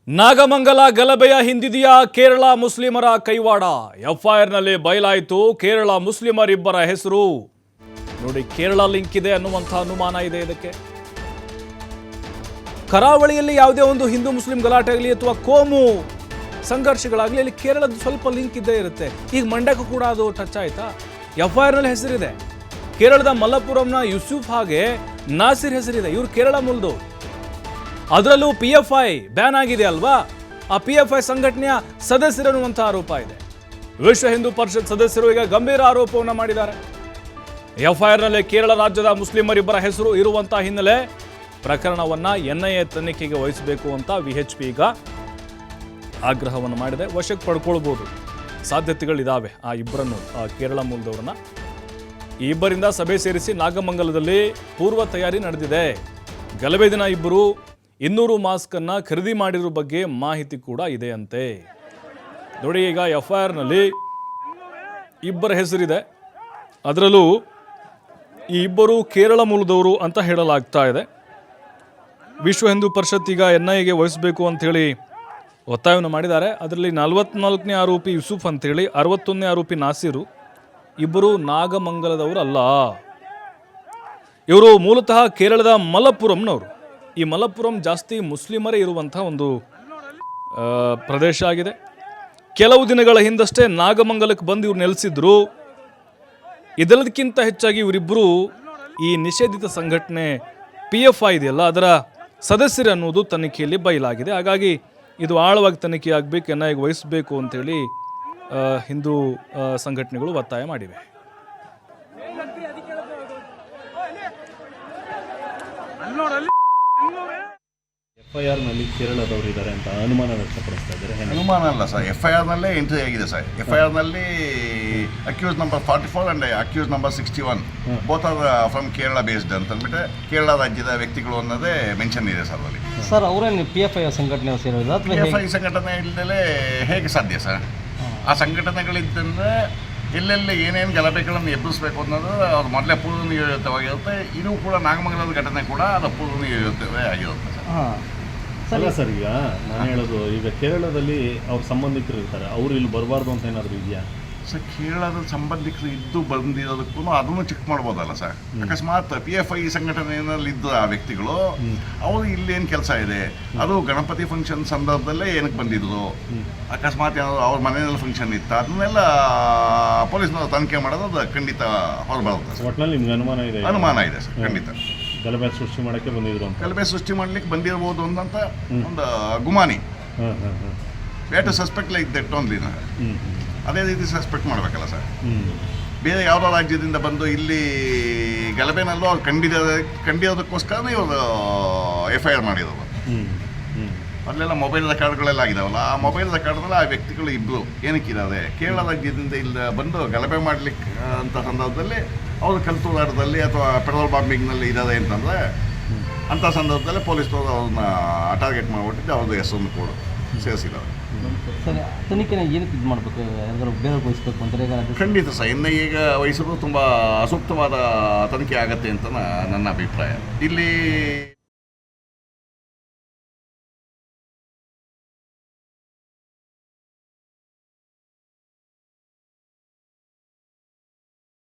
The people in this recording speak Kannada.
ನಾಗಮಂಗಲ ಗಲಭೆಯ ಹಿಂದಿದೆಯಾ ಕೇರಳ ಮುಸ್ಲಿಮರ ಕೈವಾಡ. ಎಫ್ಐಆರ್ನಲ್ಲಿ ಬಯಲಾಯಿತು ಕೇರಳ ಮುಸ್ಲಿಮರಿಬ್ಬರ ಹೆಸರು. ನೋಡಿ, ಕೇರಳ ಲಿಂಕ್ ಇದೆ ಅನ್ನುವಂಥ ಅನುಮಾನ ಇದೆ ಇದಕ್ಕೆ. ಕರಾವಳಿಯಲ್ಲಿ ಯಾವುದೇ ಒಂದು ಹಿಂದೂ ಮುಸ್ಲಿಂ ಗಲಾಟೆ ಆಗಲಿ ಅಥವಾ ಕೋಮು ಸಂಘರ್ಷಗಳಾಗಲಿ ಅಲ್ಲಿ ಕೇರಳದ ಸ್ವಲ್ಪ ಲಿಂಕ್ ಇದ್ದೇ ಇರುತ್ತೆ. ಈಗ ಮಂಡ್ಯಕ್ಕೂ ಕೂಡ ಅದು ಟಚ್ ಆಯ್ತಾ? ಎಫ್ಐಆರ್ನಲ್ಲಿ ಹೆಸರಿದೆ. ಕೇರಳದ ಮಲಪ್ಪುರಂನ ಯೂಸುಫ್ ಹಾಗೆ ನಾಸಿರ್ ಹೆಸರಿದೆ. ಇವರು ಕೇರಳ ಮೂಲದವರು. ಅದರಲ್ಲೂ PFI ಬ್ಯಾನ್ ಆಗಿದೆ ಅಲ್ವಾ? ಆ PFI ಸಂಘಟನೆಯ ಸದಸ್ಯರನ್ನುವಂಥ ಆರೋಪ ಇದೆ. ವಿಶ್ವ ಹಿಂದೂ ಪರಿಷತ್ ಸದಸ್ಯರು ಈಗ ಗಂಭೀರ ಆರೋಪವನ್ನು ಮಾಡಿದ್ದಾರೆ. ಎಫ್ಐಆರ್ನಲ್ಲಿ ಕೇರಳ ರಾಜ್ಯದ ಮುಸ್ಲಿಮರಿಬ್ಬರ ಹೆಸರು ಇರುವಂತಹ ಹಿನ್ನೆಲೆ ಪ್ರಕರಣವನ್ನು NIA ತನಿಖೆಗೆ ವಹಿಸಬೇಕು ಅಂತ VHP ಈಗ ಆಗ್ರಹವನ್ನು ಮಾಡಿದೆ. ವಶಕ್ಕೆ ಪಡ್ಕೊಳ್ಬೋದು, ಸಾಧ್ಯತೆಗಳಿದ್ದಾವೆ ಆ ಇಬ್ಬರನ್ನು, ಆ ಕೇರಳ ಮೂಲದವರನ್ನ. ಈ ಇಬ್ಬರಿಂದ ಸಭೆ ಸೇರಿಸಿ ನಾಗಮಂಗಲದಲ್ಲಿ ಪೂರ್ವ ತಯಾರಿ ನಡೆದಿದೆ. ಗಲಭೆ ದಿನ ಇಬ್ಬರು 200 ಮಾಸ್ಕನ್ನು ಖರೀದಿ ಮಾಡಿರೋ ಬಗ್ಗೆ ಮಾಹಿತಿ ಕೂಡ ಇದೆ ಅಂತೆ. ನೋಡಿ, ಈಗ ಎಫ್ಐಆರ್ನಲ್ಲಿ ಇಬ್ಬರ ಹೆಸರಿದೆ. ಅದರಲ್ಲೂ ಈ ಇಬ್ಬರು ಕೇರಳ ಮೂಲದವರು ಅಂತ ಹೇಳಲಾಗ್ತಾ ಇದೆ. ವಿಶ್ವ ಹಿಂದೂ ಪರಿಷತ್ ಈಗ NIAಗೆ ವಹಿಸಬೇಕು ಅಂಥೇಳಿ ಒತ್ತಾಯವನ್ನು ಮಾಡಿದ್ದಾರೆ. ಅದರಲ್ಲಿ 44ನೇ ಆರೋಪಿ ಯೂಸುಫ್ ಅಂಥೇಳಿ, 61ನೇ ಆರೋಪಿ ನಾಸಿರು. ಇಬ್ಬರು ನಾಗಮಂಗಲದವರು ಅಲ್ಲ. ಇವರು ಮೂಲತಃ ಕೇರಳದ ಮಲಪ್ಪುರಂನವರು. ಈ ಮಲಪ್ಪುರಂ ಜಾಸ್ತಿ ಮುಸ್ಲಿಮರೇ ಇರುವಂಥ ಒಂದು ಪ್ರದೇಶ ಆಗಿದೆ. ಕೆಲವು ದಿನಗಳ ಹಿಂದಷ್ಟೇ ನಾಗಮಂಗಲಕ್ಕೆ ಬಂದು ಇವ್ರು ನೆಲೆಸಿದ್ರು. ಇದೆಲ್ಲದಕ್ಕಿಂತ ಹೆಚ್ಚಾಗಿ ಇವರಿಬ್ಬರು ಈ ನಿಷೇಧಿತ ಸಂಘಟನೆ PFI ಇದೆಯಲ್ಲ, ಅದರ ಸದಸ್ಯರು ಅನ್ನೋದು ತನಿಖೆಯಲ್ಲಿ ಬಯಲಾಗಿದೆ. ಹಾಗಾಗಿ ಇದು ಆಳವಾಗಿ ತನಿಖೆ ಆಗಬೇಕು, NIAಗೆ ವಹಿಸಬೇಕು ಅಂತೇಳಿ ಹಿಂದೂ ಸಂಘಟನೆಗಳು ಒತ್ತಾಯ ಮಾಡಿವೆ. FIRನಲ್ಲಿ ಕೇರಳದವರು ಇದ್ದಾರೆ ಅಂತ ಅನುಮಾನ ವ್ಯಕ್ತಪಡಿಸ್ತಾ ಇದ್ದಾರೆ. ಅನುಮಾನ ಅಲ್ಲ ಸರ್, FIRನಲ್ಲೇ ಎಂಟ್ರಿ ಆಗಿದೆ ಸರ್. FIRನಲ್ಲಿ accused number 44 and accused number 61 both are from Kerala based ಅಂತ ಅಂದ್ಬಿಟ್ಟು ಕೇರಳ ರಾಜ್ಯದ ವ್ಯಕ್ತಿಗಳು ಅನ್ನೋದೇ ಮೆನ್ಷನ್ ಇದೆ ಸರ್ ಅಲ್ಲಿ. ಸರ್, ಅವರೇನು PFI ಸಂಘಟನೆ ಸೇರಿದ? PFI ಸಂಘಟನೆ ಇಲ್ಲದೆ ಹೇಗೆ ಸಾಧ್ಯ ಸರ್? ಆ ಸಂಘಟನೆಗಳಿದ್ದಂದ್ರೆ ಎಲ್ಲೆಲ್ಲಿ ಏನೇನು ಗಲಭೆಗಳನ್ನು ಎಬ್ಬಿಸಬೇಕು ಅನ್ನೋದು ಅವ್ರು ಮೊದಲೇ ಪೂರ್ವ ನಿಯೋಜಿತವಾಗಿರುತ್ತೆ. ಇದು ಕೂಡ ನಾಗಮಂಗಲದ ಘಟನೆ ಕೂಡ ಅದು ಪೂರ್ವ ನಿಯೋಜಿತವೇ ಆಗಿರುತ್ತೆ ಸರ್. ಅಲ್ಲ ಸರ್, ಈಗ ನಾನು ಹೇಳೋದು, ಈಗ ಕೇರಳದಲ್ಲಿ ಅವ್ರ ಸಂಬಂಧಿಕರು ಇರ್ತಾರೆ, ಅವರು ಇಲ್ಲಿ ಬರಬಾರ್ದು ಅಂತ ಏನಾದರೂ ಇದೆಯಾ ಸರ್? ಕೇರಳದ ಸಂಬಂಧಿಕರು ಇದ್ದು ಬಂದಿರೋದಕ್ಕೂ ಅದನ್ನು ಚೆಕ್ ಮಾಡ್ಬೋದಲ್ಲ ಸರ್. ಅಕಸ್ಮಾತ್ PFI ಸಂಘಟನೆಯಲ್ಲಿ ಇದ್ದ ಆ ವ್ಯಕ್ತಿಗಳು ಅವರು ಇಲ್ಲೇನು ಕೆಲಸ ಇದೆ, ಅದು ಗಣಪತಿ ಫಂಕ್ಷನ್ ಸಂದರ್ಭದಲ್ಲೇ ಏನಕ್ಕೆ ಬಂದಿದ್ರು, ಅಕಸ್ಮಾತ್ ಏನಾದ್ರು ಅವ್ರ ಮನೆಯಲ್ಲಿ ಫಂಕ್ಷನ್ ಇತ್ತು, ಅದನ್ನೆಲ್ಲ ಪೊಲೀಸ್ನವರು ತನಿಖೆ ಮಾಡೋದು ಅದು ಖಂಡಿತ ಹೊರಬರುತ್ತೆ ಸರ್. ಒಟ್ಟಿನಲ್ಲಿ ನಿಮ್ಗೆ ಅನುಮಾನ ಇದೆ ಸರ್, ಖಂಡಿತ. ಗಲಭೆ ಸೃಷ್ಟಿ ಮಾಡೋಕ್ಕೆ ಬಂದಿದ್ರು ಅಂತ, ಗಲಭೆ ಸೃಷ್ಟಿ ಮಾಡ್ಲಿಕ್ಕೆ ಬಂದಿರ್ಬೋದು ಅಂತ ಒಂದು ಗುಮಾನಿ. ಬೇಟ ಸಸ್ಪೆಕ್ಟ್ ಲೈಕ್ ದಟ್ ಓನ್ಲಿ. ಅದೇ ರೀತಿ ಸಸ್ಪೆಕ್ಟ್ ಮಾಡಬೇಕಲ್ಲ ಸರ್. ಬೇರೆ ಯಾವುದೋ ರಾಜ್ಯದಿಂದ ಬಂದು ಇಲ್ಲಿ ಗಲಭೆನಲ್ಲೂ ಅವ್ರು ಕಂಡಿರೋದಕ್ಕೋಸ್ಕರನೇ ಇವರು FIR ಮಾಡಿರೋದು. ಅಲ್ಲೆಲ್ಲ ಮೊಬೈಲ್ ರೆಕಾರ್ಡ್ಗಳೆಲ್ಲ ಆಗಿದಾವಲ್ಲ, ಆ ಮೊಬೈಲ್ ರೆಕಾರ್ಡ್ನಲ್ಲಿ ಆ ವ್ಯಕ್ತಿಗಳು ಇಬ್ಬರು ಏನಕ್ಕಿದ್ದಾರೆ, ಕೇರಳ ರಾಜ್ಯದಿಂದ ಇಲ್ಲಿ ಬಂದು ಗಲಭೆ ಮಾಡಲಿಕ್ಕೆ ಅಂತ ಸಂದರ್ಭದಲ್ಲಿ ಅವರು ಕಲ್ತೂರಾಟದಲ್ಲಿ ಅಥವಾ ಪೆಟ್ರೋಲ್ ಬಾಂಬಿಂಗ್ನಲ್ಲಿ ಇದ್ದಾರೆ ಅಂತಂದರೆ ಅಂಥ ಸಂದರ್ಭದಲ್ಲಿ ಪೊಲೀಸ್ನವರು ಅವ್ರನ್ನ ಟಾರ್ಗೆಟ್ ಮಾಡಿಬಿಟ್ಟಿದ್ದು ಅವ್ರದ್ದು ಹೆಸರನ್ನು ಕೂಡ ಸೇರಿಸಿದ್ದಾರೆ. ಸರ್, ತನಿಖೆನ ಏನಕ್ಕೆ ಇದು ಮಾಡಬೇಕು, ಯಾರು ಬೇರೆ ವಹಿಸಬೇಕು ಅಂತ? ಖಂಡಿತ ಸರ್, NIAಗೆ ವಹಿಸೋದು ತುಂಬ ಅಸೂಕ್ತವಾದ ತನಿಖೆ ಆಗತ್ತೆ ಅಂತ ನನ್ನ ಅಭಿಪ್ರಾಯ. ಇಲ್ಲಿ